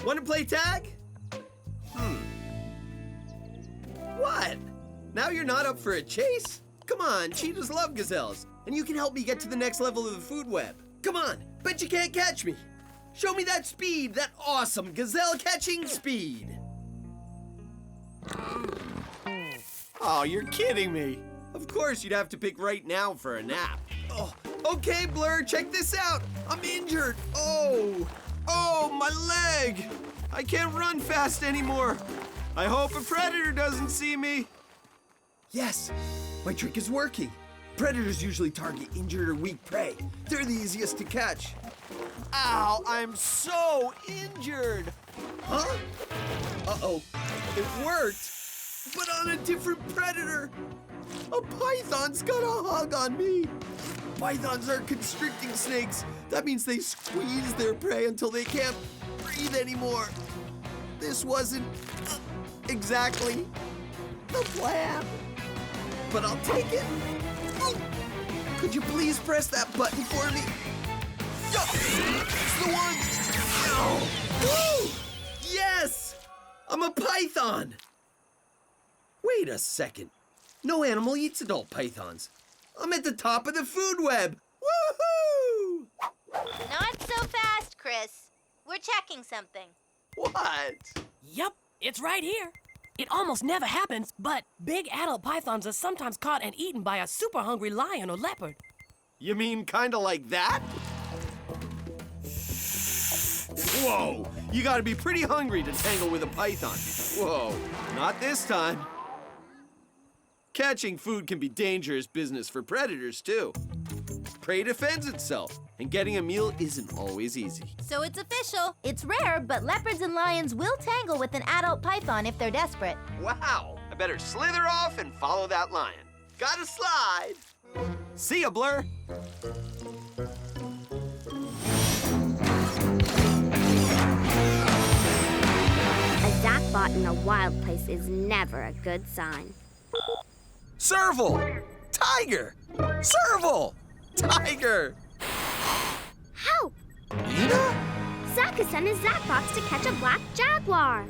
Want to play tag? What? Now you're not up for a chase? Come on, cheetahs love gazelles, and you can help me get to the next level of the food web. Come on, bet you can't catch me. Show me that speed, that awesome gazelle catching speed. Oh, you're kidding me. Of course you'd have to pick right now for a nap. Oh, okay, Blur, check this out. I'm injured. Oh, my leg. I can't run fast anymore. I hope a predator doesn't see me. Yes, my trick is working. Predators usually target injured or weak prey. They're the easiest to catch. Ow, I'm so injured. Huh? Uh-oh, it worked, but on a different predator. A python's got a hug on me. Pythons are constricting snakes. That means they squeeze their prey until they can't breathe anymore. This wasn't exactly the plan, but I'll take it. Could you please press that button for me? It's the one! Ow. Woo! Yes! I'm a python! Wait a second. No animal eats adult pythons. I'm at the top of the food web. Woohoo! Not so fast, Chris. We're checking something. What? Yep, it's right here. It almost never happens, but big adult pythons are sometimes caught and eaten by a super hungry lion or leopard. You mean kinda like that? Whoa, you gotta be pretty hungry to tangle with a python. Whoa, not this time. Catching food can be dangerous business for predators, too. Prey defends itself, and getting a meal isn't always easy. So it's official. It's rare, but leopards and lions will tangle with an adult python if they're desperate. Wow, I better slither off and follow that lion. Gotta slide. See ya, Blur. A Zachbot in a wild place is never a good sign. Serval! Tiger! Serval! Tiger! Help! Nina? Zach has sent his Zachbots to catch a black jaguar.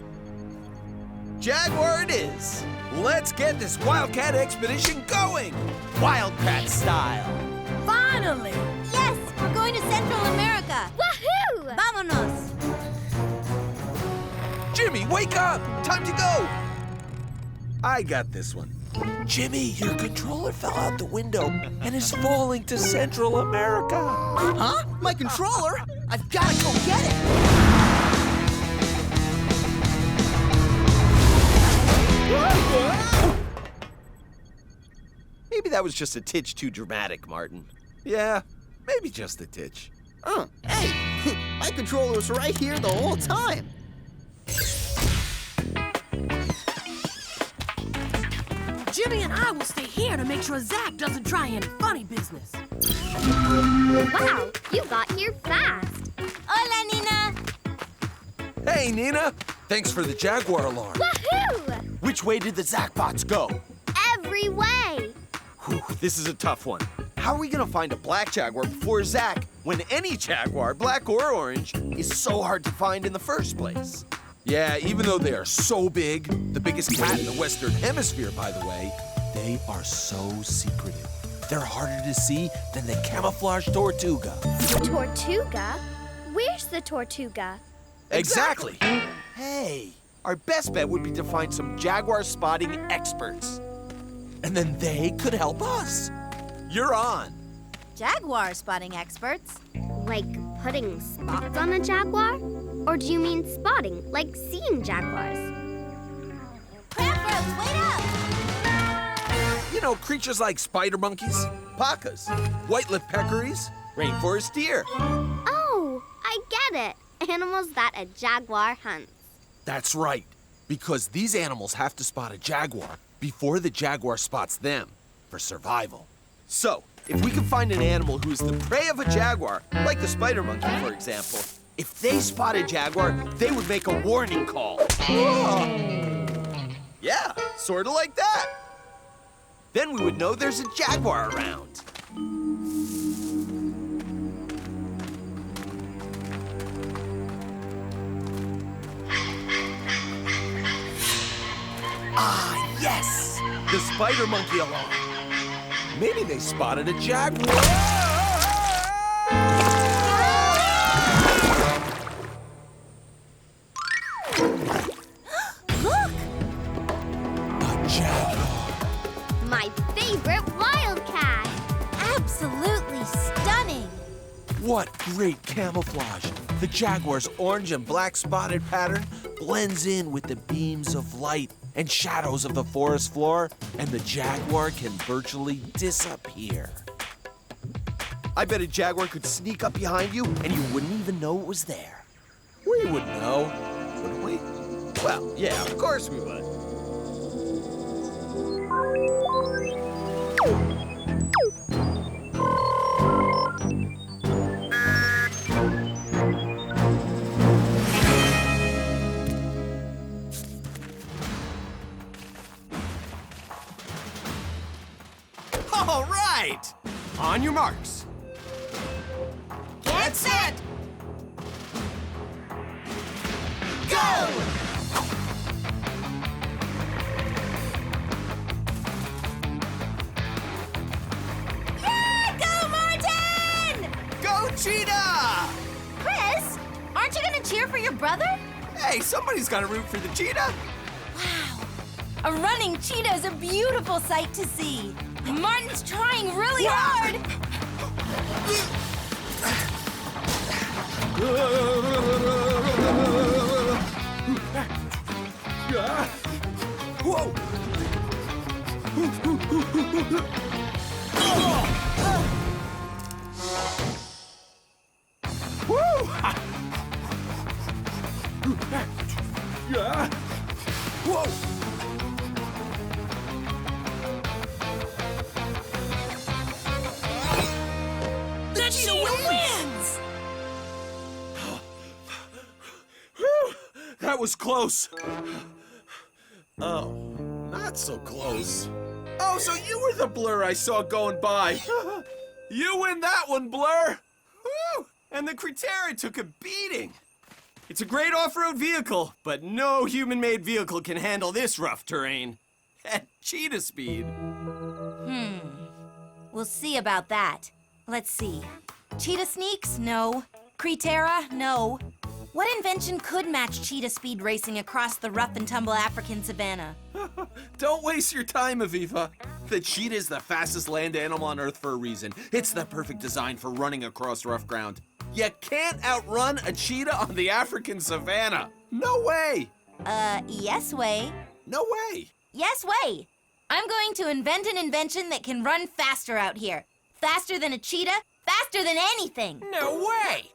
Jaguar it is. Let's get this Wildcat expedition going! Wildcat style! Finally! Yes, we're going to Central America. Woohoo! Vámonos! Jimmy, wake up! Time to go! I got this one. Jimmy, your controller fell out the window and is falling to Central America. Huh? My controller? I've got to go get it! Maybe that was just a titch too dramatic, Martin. Yeah, maybe just a titch. Hey, my controller was right here the whole time. Jimmy and I will stay here to make sure Zach doesn't try any funny business. Wow, you got here fast. Hola, Nina. Hey, Nina. Thanks for the Jaguar alarm. Woohoo! Which way did the Zachbots go? Every way. Whew, this is a tough one. How are we gonna find a black jaguar before Zach when any jaguar, black or orange, is so hard to find in the first place? Yeah, even though they are so big, the biggest cat in the Western Hemisphere, by the way, they are so secretive. They're harder to see than the camouflage tortuga. Tortuga? Where's the Tortuga? Exactly. Hey, our best bet would be to find some jaguar spotting experts. And then they could help us. You're on. Jaguar spotting experts. Like putting spots on a jaguar? Or do you mean spotting, like seeing jaguars? Cranbrook, wait up! You know, creatures like spider monkeys, pacas, white-lipped peccaries, rainforest deer. Oh, I get it. Animals that a jaguar hunts. That's right, because these animals have to spot a jaguar before the jaguar spots them for survival. So, if we can find an animal who's the prey of a jaguar, like the spider monkey, for example, if they spot a jaguar, they would make a warning call. Yeah, sort of like that. Then we would know there's a jaguar around. a spider monkey along. Maybe they spotted a jaguar. Look! A jaguar. My favorite wildcat. Absolutely stunning. What great camouflage. The jaguar's orange and black spotted pattern blends in with the beams of light and shadows of the forest floor, and the jaguar can virtually disappear. I bet a jaguar could sneak up behind you and you wouldn't even know it was there. We would know, wouldn't we? Well, yeah, of course we would. All right! On your marks. Get set! Go! Yeah, go Martin! Go, Cheetah! Chris, aren't you gonna cheer for your brother? Hey, somebody's got to root for the cheetah. Wow. A running cheetah is a beautiful sight to see. Martin's trying really hard. Whoa! Yeah! Whoa! The cheetah wins! Whew, that was close. Oh, not so close. Oh, so you were the Blur I saw going by. You win that one, Blur. Woo! And the Kratts took a beating. It's a great off-road vehicle, but no human-made vehicle can handle this rough terrain. At cheetah speed. We'll see about that. Let's see. Cheetah sneaks? No. Kratts? No. What invention could match cheetah speed racing across the rough and tumble African savanna? Don't waste your time, Aviva. The cheetah is the fastest land animal on Earth for a reason. It's the perfect design for running across rough ground. You can't outrun a cheetah on the African savanna. No way. Yes way. No way. Yes way. I'm going to invent an invention that can run faster out here. Faster than a cheetah, faster than anything. No way!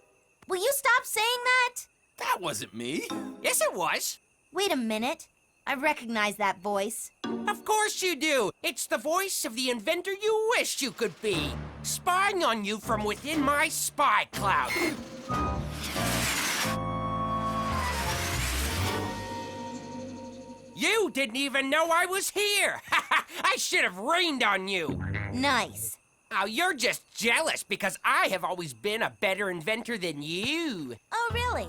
Will you stop saying that? That wasn't me. Yes, it was. Wait a minute. I recognize that voice. Of course you do. It's the voice of the inventor you wish you could be. Spying on you from within my spy cloud. You didn't even know I was here. I should have rained on you. Nice. Oh, you're just jealous because I have always been a better inventor than you. Oh, really?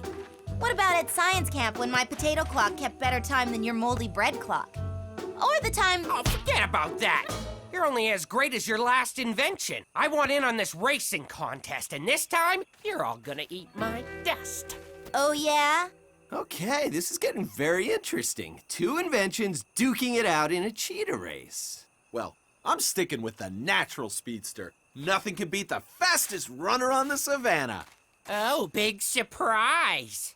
What about at science camp when my potato clock kept better time than your moldy bread clock? Or the time... Oh, forget about that. You're only as great as your last invention. I want in on this racing contest, and this time, you're all gonna eat my dust. Oh, yeah? Okay, this is getting very interesting. Two inventions duking it out in a cheetah race. Well, I'm sticking with the natural speedster. Nothing can beat the fastest runner on the savannah. Oh, big surprise.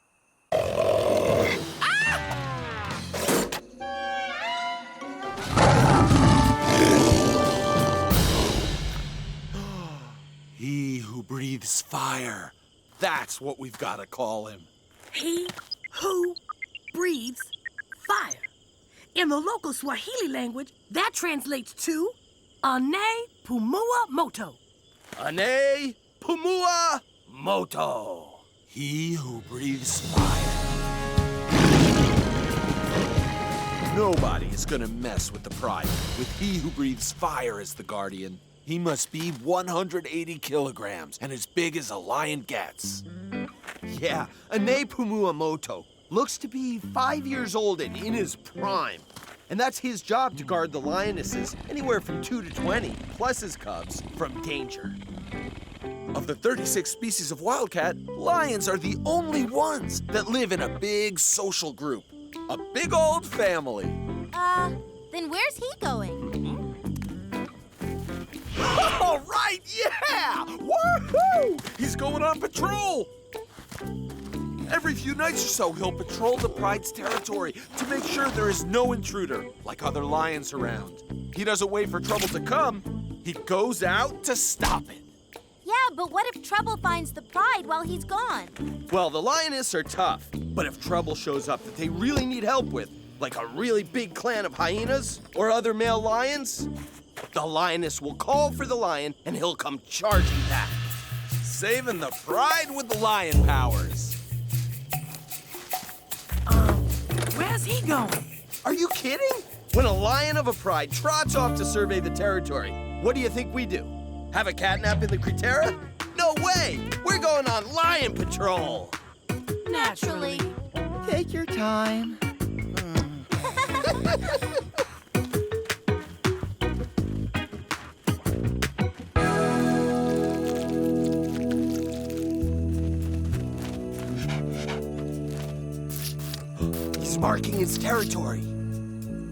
He who breathes fire. That's what we've got to call him. He who breathes fire. In the local Swahili language, that translates to Ane Pumua Moto. Ane Pumua Moto. He who breathes fire. Nobody is gonna mess with the pride with he who breathes fire as the guardian. He must be 180 kilograms and as big as a lion gets. Yeah, Ane Pumuamoto looks to be 5 years old and in his prime. And that's his job to guard the lionesses, anywhere from 2 to 20, plus his cubs, from danger. Of the 36 species of wildcat, lions are the only ones that live in a big social group. A big old family. Then where's he going? All right, yeah! Woohoo! He's going on patrol! Every few nights or so, he'll patrol the pride's territory to make sure there is no intruder, like other lions around. He doesn't wait for trouble to come. He goes out to stop it. Yeah, but what if trouble finds the pride while he's gone? Well, the lioness are tough, but if trouble shows up that they really need help with, like a really big clan of hyenas or other male lions, the lioness will call for the lion and he'll come charging back. Saving the pride with the lion powers. Where's he going? Are you kidding? When a lion of a pride trots off to survey the territory, what do you think we do? Have a catnap in the Kratts? No way! We're going on lion patrol! Naturally. Take your time. He's marking his territory.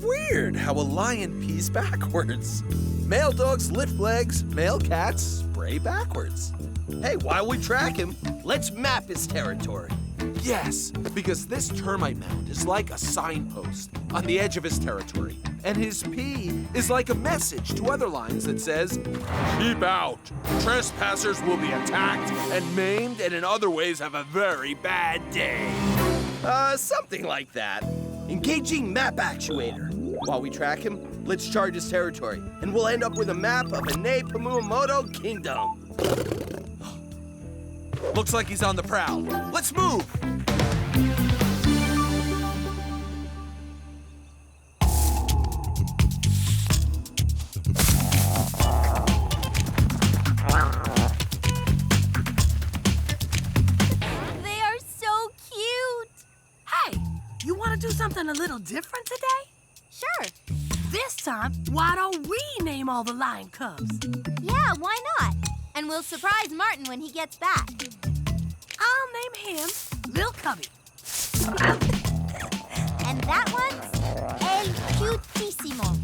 Weird how a lion pees backwards. Male dogs lift legs, male cats spray backwards. Hey, while we track him, let's map his territory. Yes, because this termite mound is like a signpost on the edge of his territory. And his pee is like a message to other lions that says, "Keep out. Trespassers will be attacked and maimed and in other ways have a very bad day." Something like that. Engaging map actuator. While we track him, let's charge his territory, and we'll end up with a map of Pamuamoto Kingdom. Looks like he's on the prowl. Let's move! They are so cute. Hey, you want to do something a little different today? Sure. This time, why don't we name all the lion cubs? Yeah, why not? And we'll surprise Martin when he gets back. I'll name him Lil Cubby. And that one's El Cutissimo.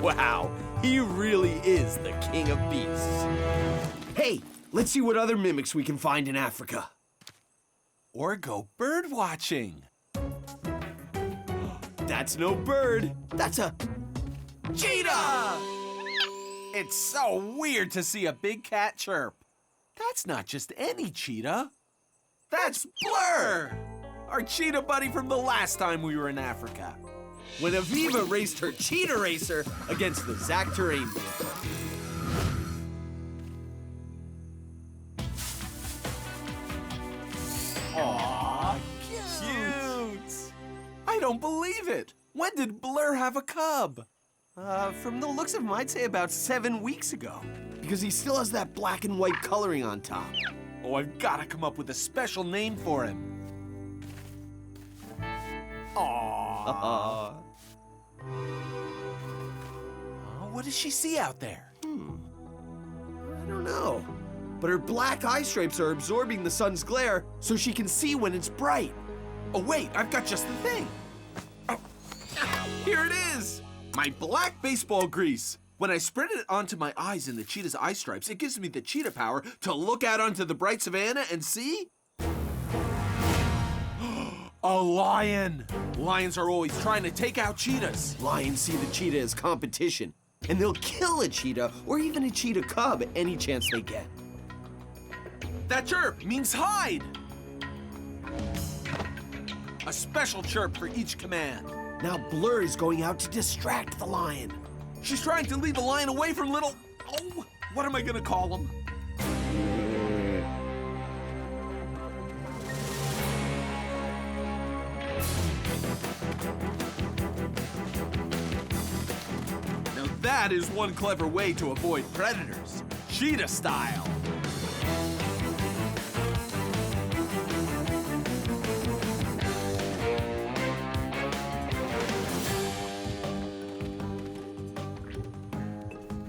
Wow, he really is the king of beasts. Hey, let's see what other mimics we can find in Africa. Or go bird watching. That's no bird. That's a cheetah! It's so weird to see a big cat chirp. That's not just any cheetah. That's Blur! Our cheetah buddy from the last time we were in Africa. When Aviva raced her cheetah racer against the Zac terrain vehicle. Aw, cute! I don't believe it. When did Blur have a cub? From the looks of him, I'd say about 7 weeks ago. Because he still has that black and white coloring on top. Oh, I've got to come up with a special name for him. Aww. What does she see out there? I don't know. But her black eye stripes are absorbing the sun's glare so she can see when it's bright. Oh, wait, I've got just the thing. Oh, here it is. My black baseball grease. When I spread it onto my eyes in the cheetah's eye stripes, it gives me the cheetah power to look out onto the bright savanna and see... a lion! Lions are always trying to take out cheetahs. Lions see the cheetah as competition, and they'll kill a cheetah or even a cheetah cub any chance they get. That chirp means hide! A special chirp for each command. Now Blur is going out to distract the lion. She's trying to lead the lion away from little... Oh, what am I gonna call him? Now That is one clever way to avoid predators. Cheetah style.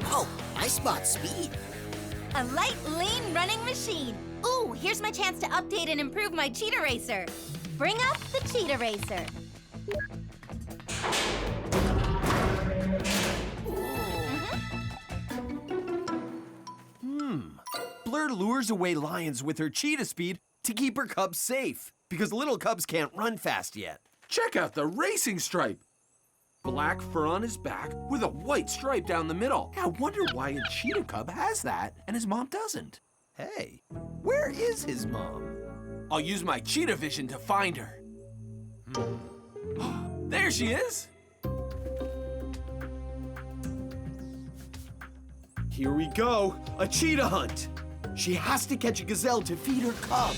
Oh, I spot Speed. A light, lean running machine. Ooh, here's my chance to update and improve my cheetah racer. Bring up the cheetah racer. Blur lures away lions with her cheetah speed to keep her cubs safe, because little cubs can't run fast yet. Check out the racing stripe. Black fur on his back with a white stripe down the middle. I wonder why a cheetah cub has that and his mom doesn't. Hey, where is his mom? I'll use my cheetah vision to find her. There she is. Here we go, a cheetah hunt. She has to catch a gazelle to feed her cub.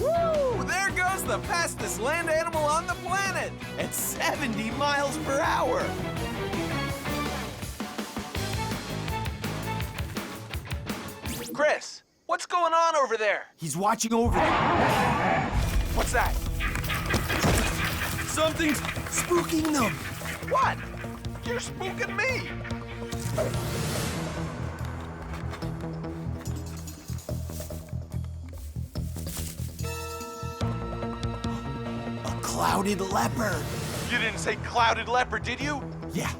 Woo! There goes the fastest land animal on the planet At 70 miles per hour. Chris, what's going on over there? He's watching over them. What's that? Something's spooking them. What? You're spooking me. A clouded leopard. You didn't say clouded leopard, did you? Yeah,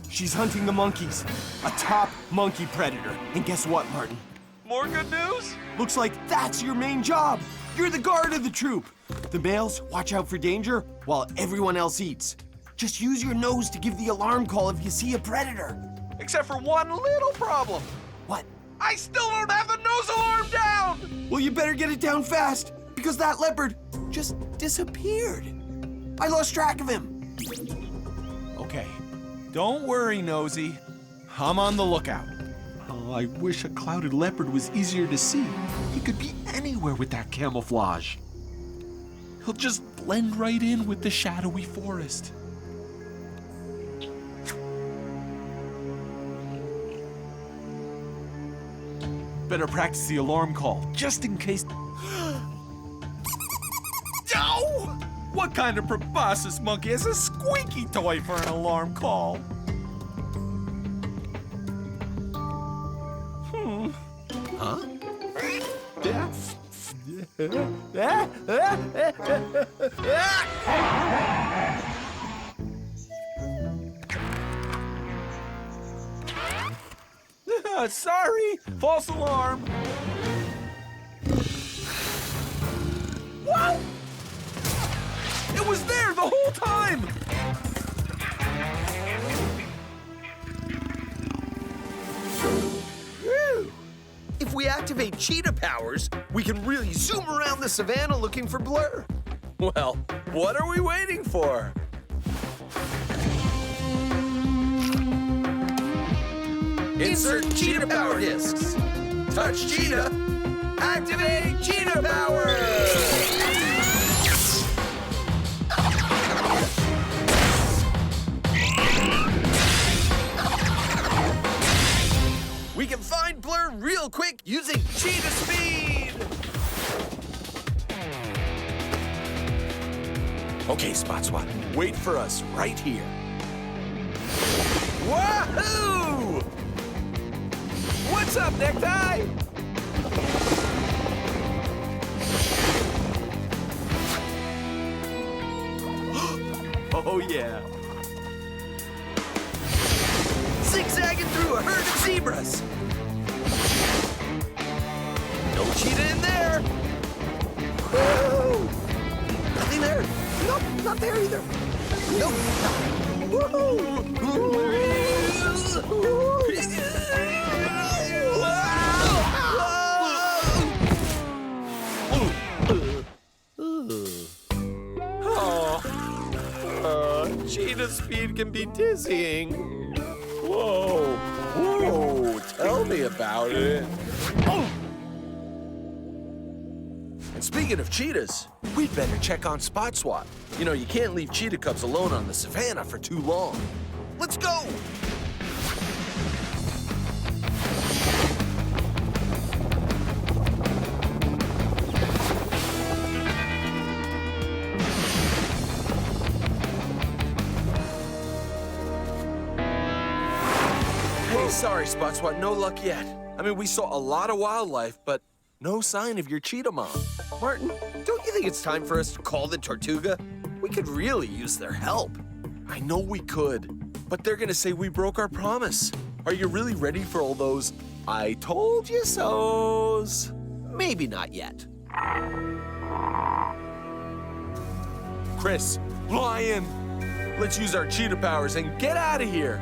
she's hunting the monkeys. A top monkey predator. And guess what, Martin? More good news? Looks like that's your main job. You're the guard of the troop. The males watch out for danger while everyone else eats. Just use your nose to give the alarm call if you see a predator. Except for one little problem. What? I still don't have the nose alarm down! Well, you better get it down fast, because that leopard just disappeared. I lost track of him. Okay, don't worry, Nosy. I'm on the lookout. Oh, I wish a clouded leopard was easier to see. He could be anywhere with that camouflage. He'll just blend right in with the shadowy forest. Better practice the alarm call, just in case. Oh! What kind of proboscis monkey has a squeaky toy for an alarm call? Huh? Sorry, false alarm. What? It was there the whole time. Whew. If we activate cheetah powers, we can really zoom around the savannah looking for Blur. Well, what are we waiting for? Insert cheetah power discs. Touch cheetah. Activate cheetah power. We can find Blur real quick using cheetah speed. Okay, Spot Swat, wait for us right here. Wahoo! What's up, Necktie? Oh, yeah. Zigzagging through a herd of zebras. No cheetah in there. Woo! Nothing there. Nope, not there either. Nope. Cheetah speed can be dizzying. Whoa, whoa, tell me about it. And speaking of cheetahs, we'd better check on Spot Swat. You know, you can't leave cheetah cubs alone on the savannah for too long. Let's go! Hey, sorry, Spot Swat, no luck yet. I mean, we saw a lot of wildlife, but no sign of your cheetah mom. Martin, don't you think it's time for us to call the Tortuga? We could really use their help. I know we could, but they're gonna say we broke our promise. Are you really ready for all those I told you so's? Maybe not yet. Chris, Lion, let's use our cheetah powers and get out of here.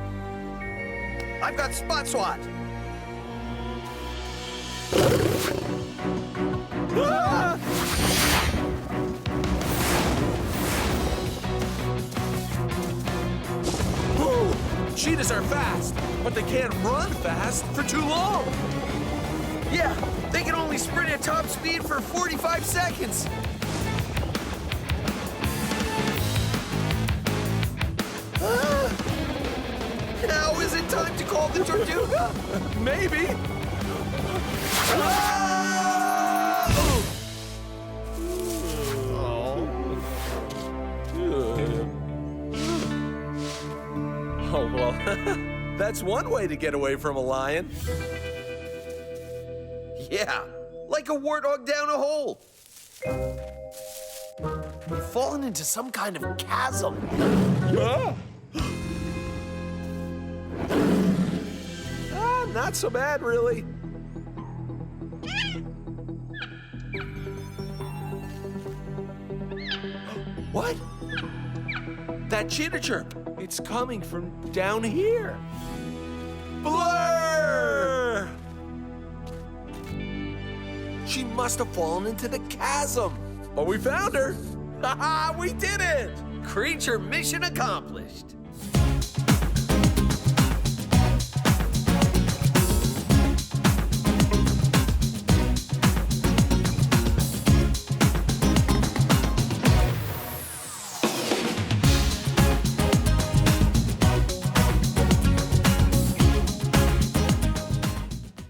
I've got Spot Swat. Ah! Ooh, cheetahs are fast, but they can't run fast for too long. Yeah, they can only sprint at top speed for 45 seconds. Now is it time to call the Tortuga? Maybe. Oh, well, that's one way to get away from a lion. Yeah, like a warthog down a hole. We've fallen into some kind of chasm. Not so bad, really. What? That cheetah chirp. It's coming from down here. Blur! She must have fallen into the chasm. But we found her. Ha ha, we did it! Creature mission accomplished.